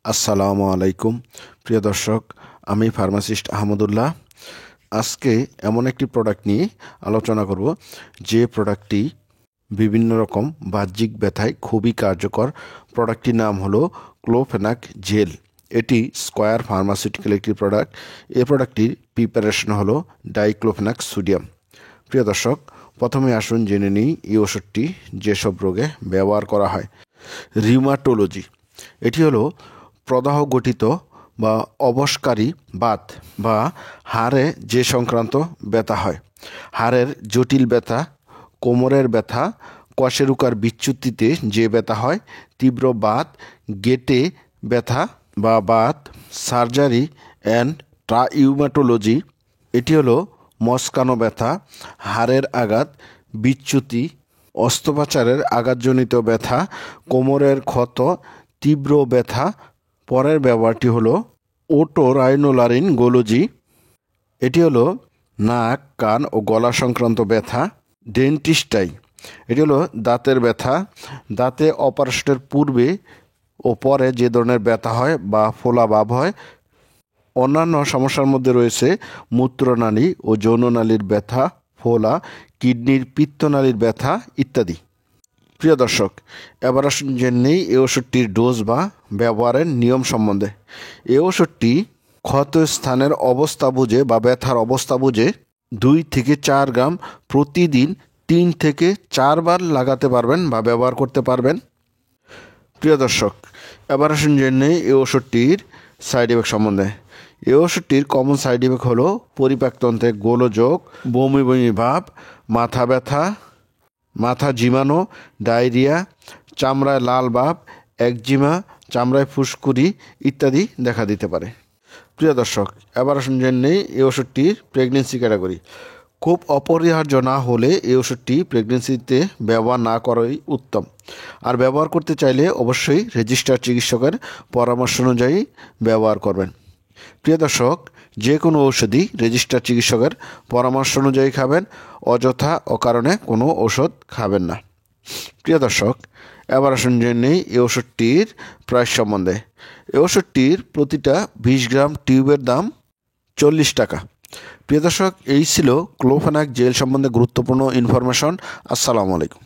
আসসালামু আলাইকুম প্রিয় দর্শক, আমি ফার্মাসিস্ট আহমদুল্লাহ। আজকে এমন একটি প্রোডাক্ট নিয়ে আলোচনা করব যে প্রোডাক্টটি বিভিন্ন রকম বাহ্যিক ব্যথায় খুবই কার্যকর। প্রোডাক্টটির নাম হলো ক্লোফেনাক জেল। এটি স্কয়ার ফার্মাসিউটিক্যাল একটি প্রোডাক্ট। এই প্রোডাক্টটির প্রিপারেশন হলো ডাইক্লোফেনাক সোডিয়াম। প্রিয় দর্শক, প্রথমে আসুন জেনে নিই এই ওষুধটি যেসব রোগে ব্যবহার করা হয়। রিউমাটোলজি, এটি হলো প্রদাহ গঠিত বা অবশকারী বাত বা হাড়ে যে সংক্রান্ত ব্যথা হয়। হাড়ের জটিল ব্যথা, কোমরের ব্যথা, কশেরুকার বিচ্যুতিতে যে ব্যথা হয়, তীব্র বাত, গেটে ব্যথা বা বাত, সার্জারি অ্যান্ড ট্রাইউমাটোলজি, এটি হলো মস্কানো ব্যথা, হাড়ের আঘাত, বিচ্যুতি, অস্ত্রোপচারের আঘাতজনিত ব্যথা, কোমরের ক্ষত, তীব্র ব্যথা। পরের ব্যবহারটি হলো ওটোরাইনোলারিনগোলজি, এটি হলো নাক, কান ও গলা সংক্রান্ত ব্যথা। ডেন্টিস্টাই, এটি হলো দাঁতের ব্যথা, দাঁতে অপারেশনের পূর্বে ও পরে যে ধরনের ব্যথা হয় বা ফোলা ভাব হয়। অন্যান্য সমস্যার মধ্যে রয়েছে মূত্রনালী ও যৌননালীর ব্যথা, ফোলা, কিডনির পিত্তনালীর ব্যথা ইত্যাদি। প্রিয় দর্শক, এবার আসুন জেনে নেই এই ওষুধটির ডোজ বা ব্যবহারের নিয়ম সম্বন্ধে। এই ওষুধটি ক্ষত স্থানের অবস্থা বুঝে বা ব্যথার অবস্থা বুঝে 2 থেকে 4 গ্রাম প্রতিদিন 3 থেকে 4 বার লাগাতে পারবেন বা ব্যবহার করতে পারবেন। প্রিয় দর্শক, এবার আসুন জেনে নেই এই ওষুধটির সাইড এফেক্ট সম্বন্ধে। এই ওষুধটির কমন সাইড এফেক্ট হলো পরিপাকতন্ত্রে গোলযোগ, বমি বমি ভাব, মাথা ব্যথা, মাথা ঝিমানো, ডায়রিয়া, চামড়ায় লাল ভাব, একজিমা, চামড়ায় ফুসকুড়ি ইত্যাদি দেখা দিতে পারে। প্রিয় দর্শক, এবার আসুন জেনে নেই এই ওষুধটির প্রেগনেন্সি ক্যাটাগরি। খুব অপরিহার্য না হলে এই ওষুধটি প্রেগনেন্সিতে ব্যবহার না করাই উত্তম। আর ব্যবহার করতে চাইলে অবশ্যই রেজিস্টার্ড চিকিৎসকের পরামর্শ অনুযায়ী ব্যবহার করবেন। প্রিয় দর্শক, যে কোনো ঔষধই রেজিস্টার্ড চিকিৎসকের পরামর্শ অনুযায়ী খাবেন, অযথা অকারণে কোনো ওষুধ খাবেন না। প্রিয় দর্শক, এবার আসুন জেনে নেই এই ওষুধটির প্রাইস সম্বন্ধে। এই ওষুধটির প্রতিটা 20 গ্রাম টিউবের দাম 40 টাকা। প্রিয় দর্শক, এই ছিল ক্লোফেনাক জেল সম্বন্ধে গুরুত্বপূর্ণ ইনফরমেশন। আসসালামু আলাইকুম।